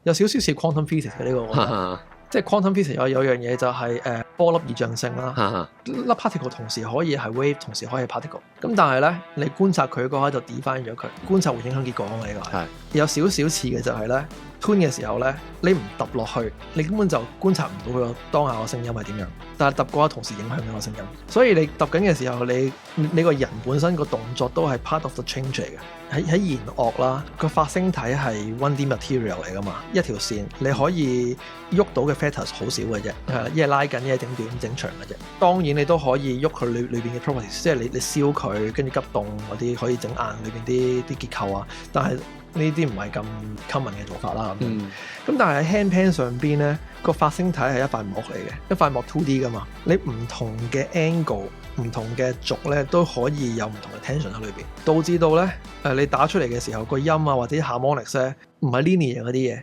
有少少似 quantum physics 嘅呢個我覺得。即係 quantum physics 有樣嘢就係波粒二象性啦，粒 particle 同時可以係 wave， 同時可以係 particle。咁但係咧，你觀察佢嗰下就 define 咗佢，觀察會影響結果啊嘛，呢個係。有少少似嘅就係咧 tune 嘅時候咧，你唔揼落去，你根本就觀察唔到佢個當下個聲音係點樣。但係揼嗰下同時影響緊個聲音，所以你揼緊嘅時候，你個人本身個動作都係 part of the change 嚟嘅。喺弦樂啦，個發聲體係 1D material 嚟噶嘛，一條線你可以喐到嘅 fetters 好少嘅啫，一係拉緊，一係整短整長嘅啫。當然你都可以喐佢裏邊嘅 properties， 即係你燒佢跟住急凍嗰啲，可以整硬裏邊啲結構啊。但係呢啲唔係咁 common 嘅做法啦。咁但係喺 handpan 上邊咧，個發聲體係一塊膜嚟嘅，一塊膜 2D 噶嘛，你唔同嘅 angle。唔同嘅軸咧都可以有唔同嘅 tension 喺裏邊，導致到咧你打出嚟嘅時候個音啊或者 harmonics 咧唔係 linear 嗰啲嘢，